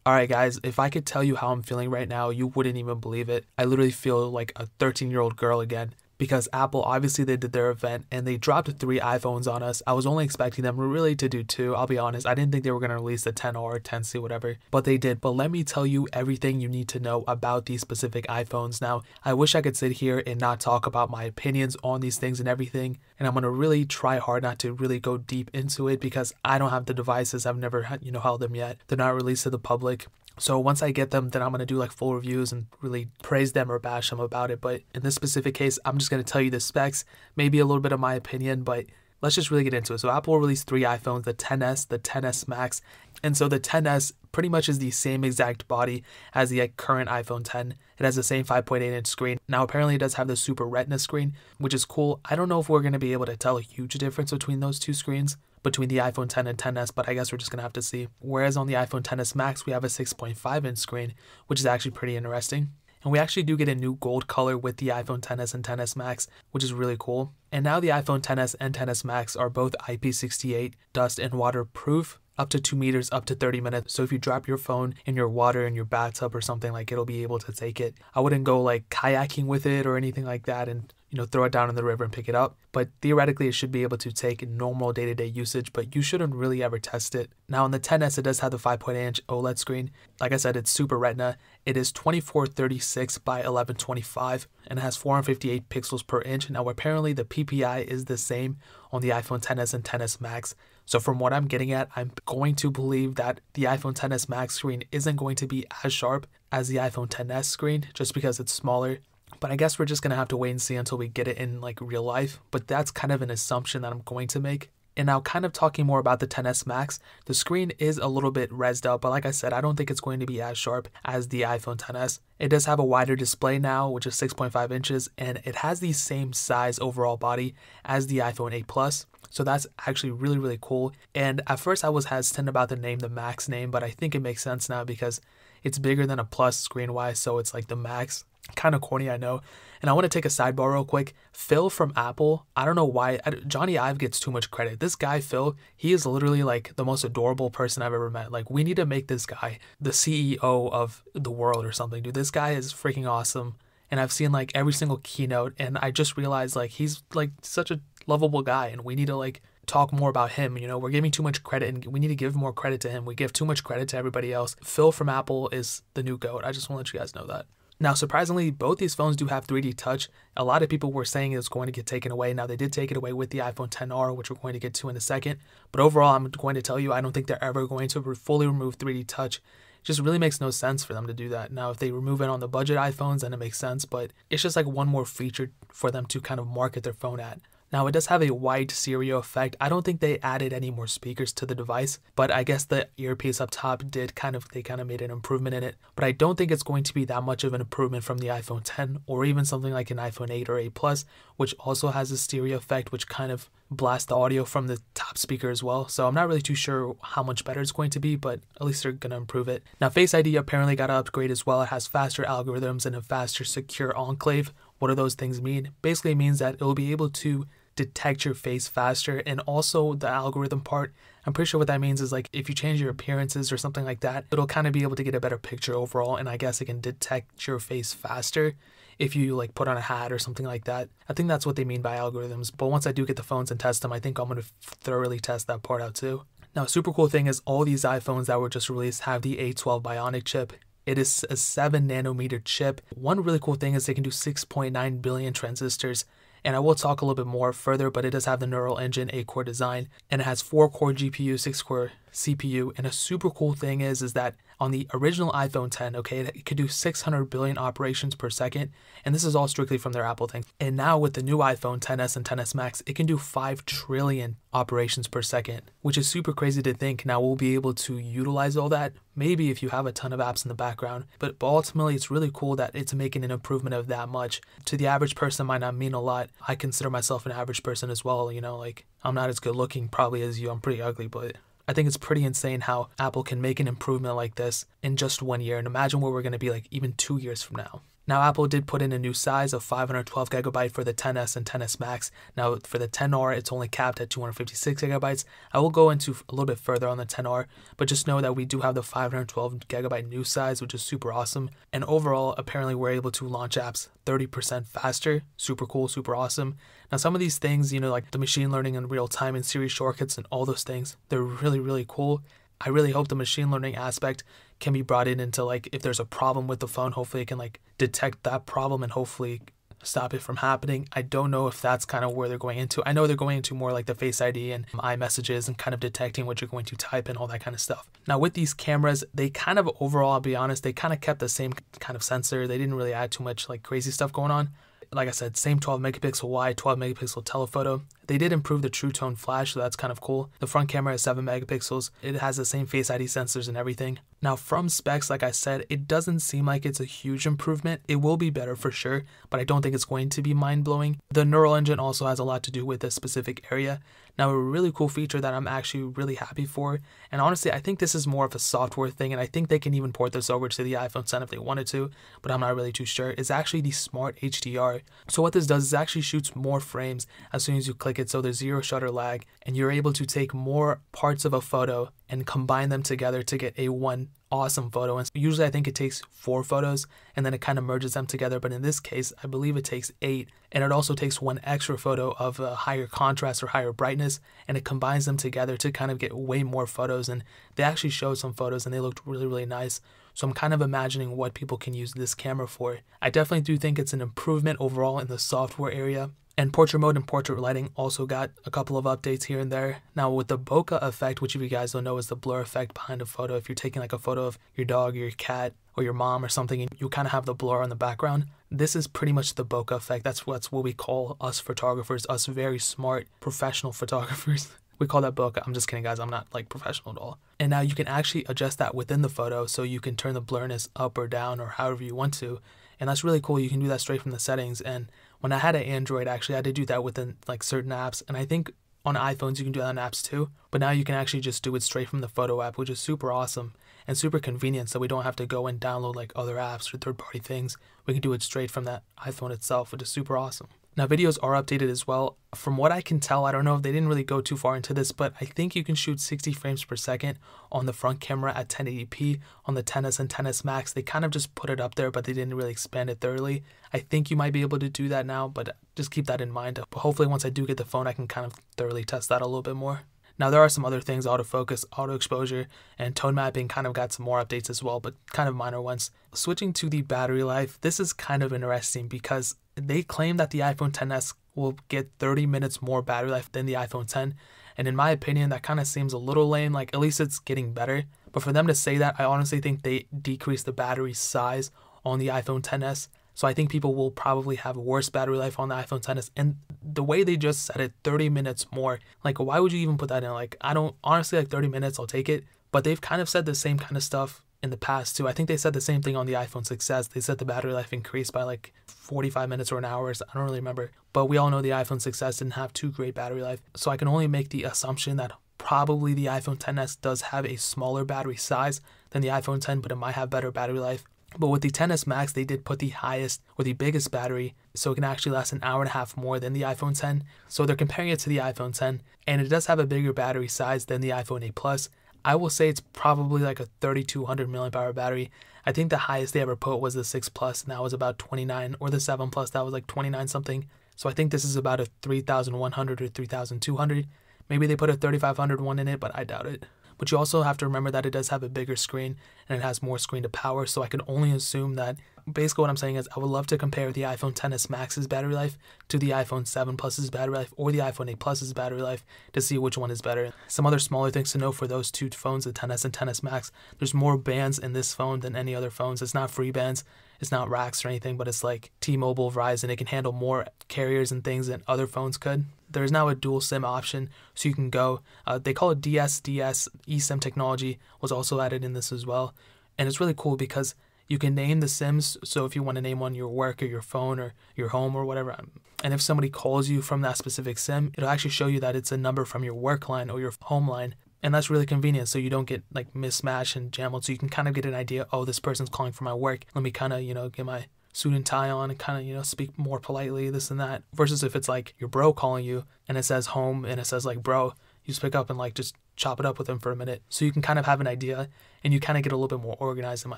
Alright guys, if I could tell you how I'm feeling right now, you wouldn't even believe it. I literally feel like a 13-year-old girl again. Because Apple, obviously they did their event and they dropped 3 iPhones on us. I was only expecting them really to do 2, I'll be honest. I didn't think they were going to release the 10R or 10C, whatever. But they did. But let me tell you everything you need to know about these specific iPhones. Now, I wish I could sit here and not talk about my opinions on these things and everything. And I'm going to really try hard not to really go deep into it because I don't have the devices. I've never, held them yet. They're not released to the public. So once I get them, then I'm going to do like full reviews and really praise them or bash them about it. But in this specific case, I'm just going to tell you the specs, maybe a little bit of my opinion, but let's just really get into it. So Apple released 3 iPhones, the XS, the XS Max. And so the XS pretty much is the same exact body as the current iPhone 10. It has the same 5.8-inch screen. Now apparently it does have the Super Retina screen, which is cool. I don't know if we're going to be able to tell a huge difference between those two screens, between the iPhone 10 and XS, but I guess we're just going to have to see. Whereas on the iPhone XS Max, we have a 6.5-inch screen, which is actually pretty interesting. And we actually do get a new gold color with the iPhone XS and XS Max, which is really cool. And now the iPhone XS and XS Max are both IP68 dust and waterproof, up to 2 meters, up to 30 minutes. So if you drop your phone in your water in your bathtub or something, like it'll be able to take it. I wouldn't go like kayaking with it or anything like that and throw it down in the river and pick it up. But theoretically, it should be able to take normal day-to-day usage, but you shouldn't really ever test it. Now, on the XS, it does have the 5.8-inch OLED screen. Like I said, it's Super Retina. It is 2436 by 1125, and it has 458 pixels per inch. Now, apparently, the PPI is the same on the iPhone XS and XS Max. So from what I'm getting at, I'm going to believe that the iPhone XS Max screen isn't going to be as sharp as the iPhone XS screen, just because it's smaller. But I guess we're just going to have to wait and see until we get it in like real life. But that's kind of an assumption that I'm going to make. And now kind of talking more about the XS Max, the screen is a little bit rezzed up, but like I said, I don't think it's going to be as sharp as the iPhone XS. It does have a wider display now, which is 6.5 inches, and it has the same size overall body as the iPhone 8 Plus. So that's actually really, really cool. And at first I was hesitant about the name, the Max name, but I think it makes sense now because it's bigger than a Plus screen-wise, so it's like the Max. Kind of corny, I know. And I want to take a sidebar real quick. Phil from Apple, I don't know why, Johnny Ive gets too much credit. This guy, Phil, he is literally like the most adorable person I've ever met. Like, we need to make this guy the CEO of the world or something, dude. This guy is freaking awesome. And I've seen like every single keynote, and I just realized like he's like such a lovable guy, and we need to like talk more about him. We're giving too much credit, and we need to give more credit to him. We give too much credit to everybody else. Phil from Apple is the new GOAT. I just want to let you guys know that. Now, surprisingly, both these phones do have 3D touch. A lot of people were saying it's going to get taken away. Now, they did take it away with the iPhone XR, which we're going to get to in a second. But overall, I'm going to tell you, I don't think they're ever going to fully remove 3D touch. It just really makes no sense for them to do that. Now, if they remove it on the budget iPhones, then it makes sense. But it's just like one more feature for them to kind of market their phone at. Now, it does have a wide stereo effect. I don't think they added any more speakers to the device, but I guess the earpiece up top they kind of made an improvement in it. But I don't think it's going to be that much of an improvement from the iPhone 10 or even something like an iPhone 8 or 8 Plus, which also has a stereo effect, which kind of blasts the audio from the top speaker as well. So I'm not really too sure how much better it's going to be, but at least they're going to improve it. Now, Face ID apparently got an upgrade as well. It has faster algorithms and a faster secure enclave. What do those things mean? Basically, it means that it'll be able to detect your face faster, and also the algorithm part, I'm pretty sure what that means is like if you change your appearances or something like that, it'll kind of be able to get a better picture overall, and I guess it can detect your face faster if you like put on a hat or something like that. I think that's what they mean by algorithms, but once I do get the phones and test them, I think I'm going to thoroughly test that part out too. Now, a super cool thing is all these iPhones that were just released have the A12 Bionic chip. It is a 7-nanometer chip. One really cool thing is they can do 6.9 billion transistors. And I will talk a little bit more further, but it does have the neural engine 8-core design, and it has 4-core GPU, 6-core CPU. And a super cool thing is that on the original iPhone 10, okay, it could do 600 billion operations per second, and this is all strictly from their Apple thing. And now with the new iPhone XS and XS Max, it can do 5 trillion operations per second, which is super crazy to think. Now we'll be able to utilize all that, maybe if you have a ton of apps in the background, but ultimately it's really cool that it's making an improvement of that much. To the average person, it might not mean a lot. I consider myself an average person as well, like I'm not as good looking probably as you, I'm pretty ugly, but I think it's pretty insane how Apple can make an improvement like this in just 1 year, and imagine where we're going to be like even 2 years from now. Now, Apple did put in a new size of 512GB for the XS and XS Max. Now, for the XR, it's only capped at 256GB. I will go into a little bit further on the XR, but just know that we do have the 512GB new size, which is super awesome. And overall, apparently we're able to launch apps 30% faster. Super cool, super awesome. Now, some of these things, like the machine learning and real time and Siri shortcuts and all those things, they're really, really cool. I really hope the machine learning aspect can be brought in into like if there's a problem with the phone, hopefully it can like detect that problem and hopefully stop it from happening. I don't know if that's kind of where they're going into. I know they're going into more like the Face ID and iMessages and kind of detecting what you're going to type and all that kind of stuff. Now with these cameras, they kind of overall, I'll be honest, they kind of kept the same kind of sensor. They didn't really add too much like crazy stuff going on. Like I said, same 12 megapixel wide, 12 megapixel telephoto. They did improve the True Tone flash, so that's kind of cool. The front camera is 7 megapixels. It has the same Face ID sensors and everything. Now from specs, like I said, it doesn't seem like it's a huge improvement. It will be better for sure, but I don't think it's going to be mind-blowing. The neural engine also has a lot to do with this specific area. Now, a really cool feature that I'm actually really happy for, and honestly, I think this is more of a software thing, and I think they can even port this over to the iPhone 10 if they wanted to, but I'm not really too sure, is actually the Smart HDR. So what this does is actually shoots more frames as soon as you click it, so there's zero shutter lag, and you're able to take more parts of a photo and combine them together to get a one awesome photo. And usually I think it takes 4 photos and then it kind of merges them together, but in this case I believe it takes 8, and it also takes 1 extra photo of a higher contrast or higher brightness, and it combines them together to kind of get way more photos. And they actually showed some photos and they looked really, really nice. So I'm kind of imagining what people can use this camera for. I definitely do think it's an improvement overall in the software area. And portrait mode and portrait lighting also got a couple of updates here and there. Now with the bokeh effect, which if you guys don't know is the blur effect behind a photo. If you're taking like a photo of your dog or your cat or your mom or something, and you kind of have the blur on the background, this is pretty much the bokeh effect. That's what we call us photographers, us very smart professional photographers. We call that bokeh. I'm just kidding, guys. I'm not like professional at all. And now you can actually adjust that within the photo, so you can turn the blurriness up or down or however you want to. And that's really cool. You can do that straight from the settings. And when I had an Android, actually, I had to do that within like certain apps. And I think on iPhones, you can do that on apps too. But now you can actually just do it straight from the photo app, which is super awesome and super convenient. So we don't have to go and download like other apps or third-party things. We can do it straight from that iPhone itself, which is super awesome. Now videos are updated as well. From what I can tell, I don't know if they didn't really go too far into this, but I think you can shoot 60 frames per second on the front camera at 1080p. On the XS and XS Max, they kind of just put it up there, but they didn't really expand it thoroughly. I think you might be able to do that now, but just keep that in mind. But hopefully once I do get the phone, I can kind of thoroughly test that a little bit more. Now there are some other things, autofocus, auto exposure, and tone mapping kind of got some more updates as well, but kind of minor ones. Switching to the battery life, this is kind of interesting because they claim that the iPhone XS will get 30 minutes more battery life than the iPhone 10. And in my opinion, that kind of seems a little lame. Like, at least it's getting better. But for them to say that, I honestly think they decreased the battery size on the iPhone XS. So I think people will probably have worse battery life on the iPhone XS. And the way they just said it, 30 minutes more, like, why would you even put that in? Like, I don't, honestly, like 30 minutes, I'll take it. But they've kind of said the same kind of stuff in the past too. I think they said the same thing on the iPhone 6s. They said the battery life increased by like 45 minutes or an hour. I don't really remember. But we all know the iPhone 6s didn't have too great battery life. So I can only make the assumption that probably the iPhone XS does have a smaller battery size than the iPhone 10, but it might have better battery life. But with the XS Max, they did put the highest or the biggest battery, so it can actually last an hour and a half more than the iPhone 10. So they're comparing it to the iPhone 10, and it does have a bigger battery size than the iPhone 8 Plus. I will say it's probably like a 3200 milliamp hour battery. I think the highest they ever put was the 6 Plus, and that was about 29, or the 7 Plus, that was like 29 something. So I think this is about a 3100 or 3200. Maybe they put a 3500 one in it, but I doubt it. But you also have to remember that it does have a bigger screen and it has more screen to power. So I can only assume that basically what I'm saying is I would love to compare the iPhone XS Max's battery life to the iPhone 7 Plus's battery life or the iPhone 8 Plus's battery life to see which one is better. Some other smaller things to know for those two phones, the XS and XS Max, there's more bands in this phone than any other phones. It's not free bands, it's not racks or anything, but it's like T-Mobile, Verizon. It can handle more carriers and things than other phones could. There's now a dual SIM option, so you can go, they call it DSDS, eSIM technology was also added in this as well. And it's really cool because you can name the SIMs, so if you want to name one your work or your phone or your home or whatever, and if somebody calls you from that specific SIM, it'll actually show you that it's a number from your work line or your home line. And that's really convenient, so you don't get like mismatched and jumbled, so you can kind of get an idea, oh, this person's calling for my work. Let me kind of, get my suit and tie on and kind of, you know, speak more politely, this and that. Versus if it's like your bro calling you and it says home and it says like bro, you just pick up and like just chop it up with him for a minute. So you can kind of have an idea and you kind of get a little bit more organized in my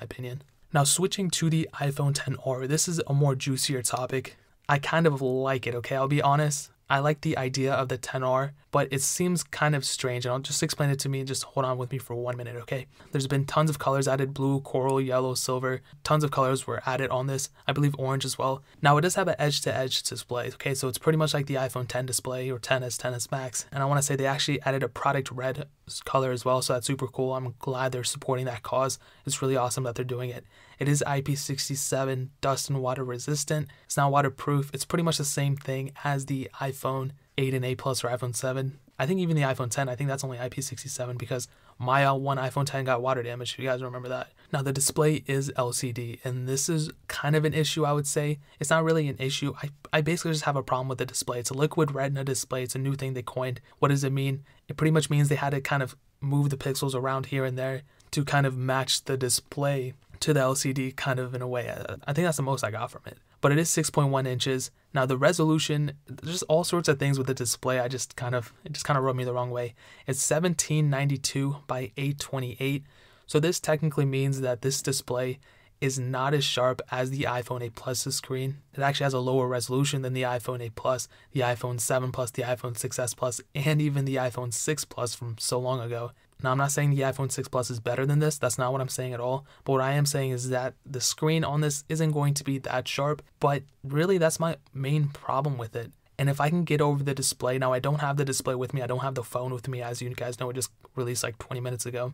opinion. Now switching to the iPhone XR, this is a more juicier topic. I kind of like it, okay? I'll be honest. I like the idea of the XR, but it seems kind of strange, and I'll just explain it to me. Just hold on with me for 1 minute, okay? There's been tons of colors added: blue, coral, yellow, silver. Tons of colors were added on this. I believe orange as well. Now, it does have an edge-to-edge display, okay? So it's pretty much like the iPhone X display or XS, XS Max. And I want to say they actually added a product red color as well, so that's super cool. I'm glad they're supporting that cause. It's really awesome that they're doing it. It is IP67 dust and water resistant. It's not waterproof. It's pretty much the same thing as the iPhone 8 and 8 Plus or iPhone 7. I think even the iPhone 10, I think that's only IP67 because my one iPhone 10 got water damage, if you guys remember that. Now the display is LCD, and this is kind of an issue, I would say. It's not really an issue. I basically just have a problem with the display. It's a liquid retina display. It's a new thing they coined. What does it mean? It pretty much means they had to kind of move the pixels around here and there to kind of match the display to the LCD kind of in a way. I think that's the most I got from it. But it is 6.1 inches. Now the resolution, there's all sorts of things with the display. It just kind of rubbed me the wrong way. It's 1792 by 828. So this technically means that this display is not as sharp as the iPhone 8 Plus's screen. It actually has a lower resolution than the iPhone 8 Plus, the iPhone 7 Plus, the iPhone 6s Plus, and even the iPhone 6 Plus from so long ago. Now, I'm not saying the iPhone 6 Plus is better than this. That's not what I'm saying at all. But what I am saying is that the screen on this isn't going to be that sharp. But really, that's my main problem with it. And if I can get over the display, now I don't have the display with me. I don't have the phone with me. As you guys know, it just released like 20 minutes ago.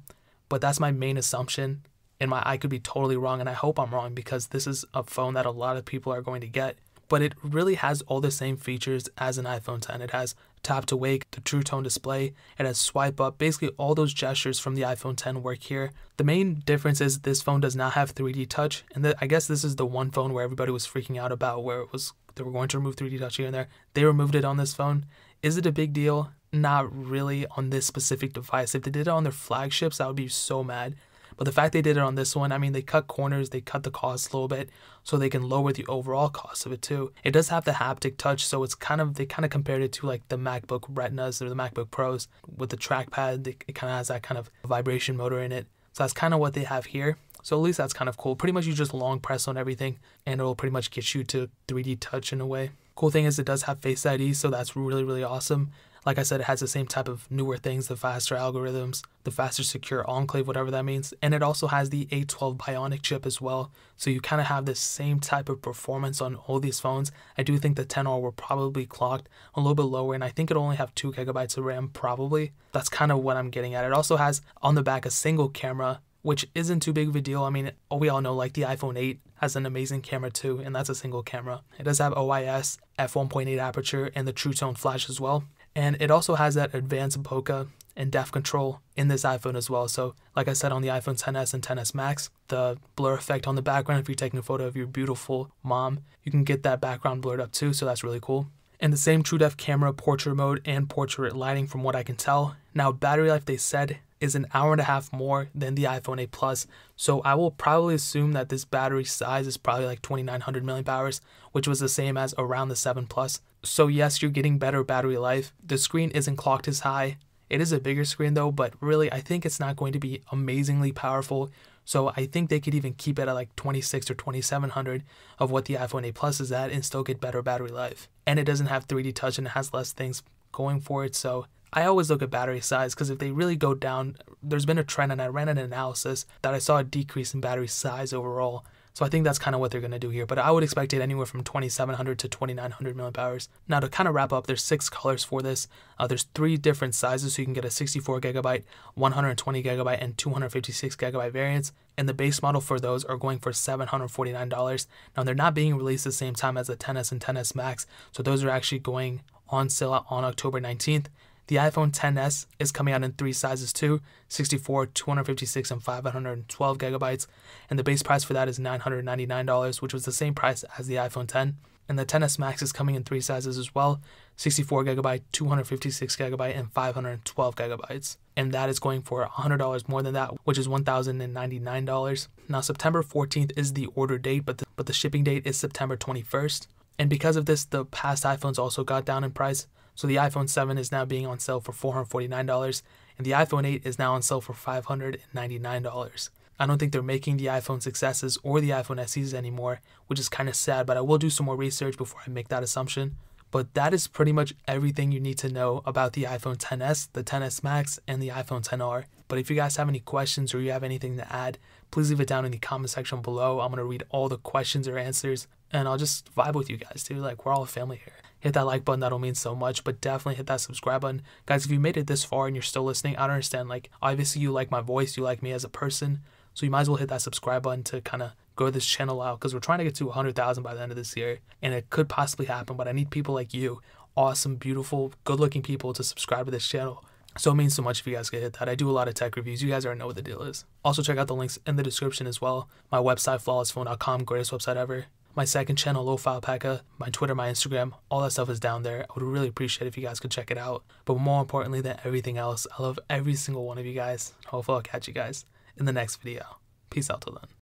But that's my main assumption. And I could be totally wrong, and I hope I'm wrong because this is a phone that a lot of people are going to get. But it really has all the same features as an iPhone 10. It has tap to wake, the True Tone display, it has swipe up. Basically all those gestures from the iPhone 10 work here. The main difference is this phone does not have 3D touch, and I guess this is the one phone where everybody was freaking out about where they were going to remove 3D touch here and there. They removed it on this phone. Is it a big deal? Not really on this specific device. If they did it on their flagships, I would be so mad. But the fact they did it on this one, I mean, they cut corners, they cut the cost a little bit so they can lower the overall cost of it too. It does have the haptic touch, so it's they kind of compared it to like the MacBook Retinas or the MacBook Pros with the trackpad. It kind of has that kind of vibration motor in it. So that's kind of what they have here. So at least that's kind of cool. Pretty much you just long press on everything and it'll pretty much get you to 3D touch in a way. Cool thing is it does have Face ID, so that's really, really awesome. Like I said, it has the same type of newer things, the faster algorithms, the faster secure enclave, whatever that means. And it also has the A12 Bionic chip as well. So you kind of have the same type of performance on all these phones. I do think the XR will probably clocked a little bit lower, and I think it'll only have 2 GB of RAM probably. That's kind of what I'm getting at. It also has on the back a single camera, which isn't too big of a deal. I mean, we all know like the iPhone 8 has an amazing camera too, and that's a single camera. It does have OIS, f1.8 aperture, and the True Tone flash as well. And it also has that advanced bokeh and depth control in this iPhone as well. So like I said, on the iPhone XS and XS Max, the blur effect on the background, if you're taking a photo of your beautiful mom, you can get that background blurred up too, so that's really cool. And the same TrueDepth camera, portrait mode, and portrait lighting from what I can tell. Now battery life, they said, is an hour and a half more than the iPhone 8 Plus. So I will probably assume that this battery size is probably like 2,900 milliamp, which was the same as around the 7 Plus. So yes, you're getting better battery life. The screen isn't clocked as high. It is a bigger screen though, but really I think it's not going to be amazingly powerful. So I think they could even keep it at like 26 or 2700 of what the iPhone 8 Plus is at and still get better battery life. And it doesn't have 3D touch and it has less things going for it. So I always look at battery size because if they really go down, there's been a trend, and I ran an analysis that I saw a decrease in battery size overall. So I think that's kind of what they're going to do here. But I would expect it anywhere from 2700 to 2900 milliamp. Now to kind of wrap up, there's 6 colors for this. There's 3 different sizes, so you can get a 64 gigabyte, 120 gigabyte, and 256 gigabyte variants. And the base model for those are going for $749. Now they're not being released at the same time as the XS and XS Max, so those are actually going on sale on October 19th. The iPhone XS is coming out in 3 sizes too, 64, 256, and 512 gigabytes, and the base price for that is $999, which was the same price as the iPhone X. And the XS Max is coming in 3 sizes as well, 64 gigabyte, 256 gigabyte, and 512 gigabytes. and that is going for $100 more than that, which is $1,099. Now September 14th is the order date, but the shipping date is September 21st. And because of this, the past iPhones also got down in price. So the iPhone 7 is now being on sale for $449, and the iPhone 8 is now on sale for $599. I don't think they're making the iPhone 6s or the iPhone SEs anymore, which is kind of sad, but I will do some more research before I make that assumption. But that is pretty much everything you need to know about the iPhone XS, the XS Max, and the iPhone XR. But if you guys have any questions or you have anything to add, please leave it down in the comment section below. I'm going to read all the questions or answers, and I'll just vibe with you guys too. Like, we're all a family here. Hit that like button, that'll mean so much, but definitely hit that subscribe button. Guys, if you made it this far and you're still listening, I don't understand. Like, obviously you like my voice, you like me as a person, so you might as well hit that subscribe button to kind of grow this channel out, because we're trying to get to 100,000 by the end of this year, and it could possibly happen, but I need people like you, awesome, beautiful, good-looking people, to subscribe to this channel. So it means so much if you guys could hit that. I do a lot of tech reviews. You guys already know what the deal is. Also, check out the links in the description as well. My website, flawlessphone.com, greatest website ever. My second channel, Lo-Fi Alpaca, my Twitter, my Instagram, all that stuff is down there. I would really appreciate it if you guys could check it out. But more importantly than everything else, I love every single one of you guys. Hopefully I'll catch you guys in the next video. Peace out till then.